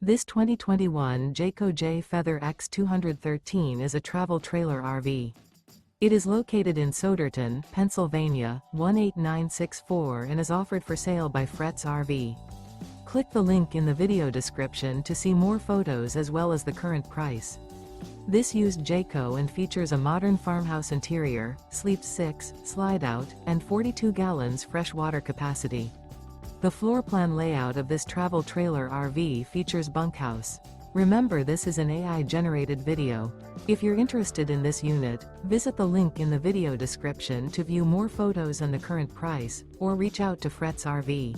This 2021 Jayco J Feather X213 is a travel trailer RV. It is located in Souderton, Pennsylvania, 18964 and is offered for sale by Fretz RV. Click the link in the video description to see more photos as well as the current price. This used Jayco and features a modern farmhouse interior, sleeps 6, slide out, and 42 gallons fresh water capacity. The floor plan layout of this travel trailer RV features bunkhouse. Remember, this is an AI-generated video. If you're interested in this unit, visit the link in the video description to view more photos and the current price, or reach out to Fretz RV.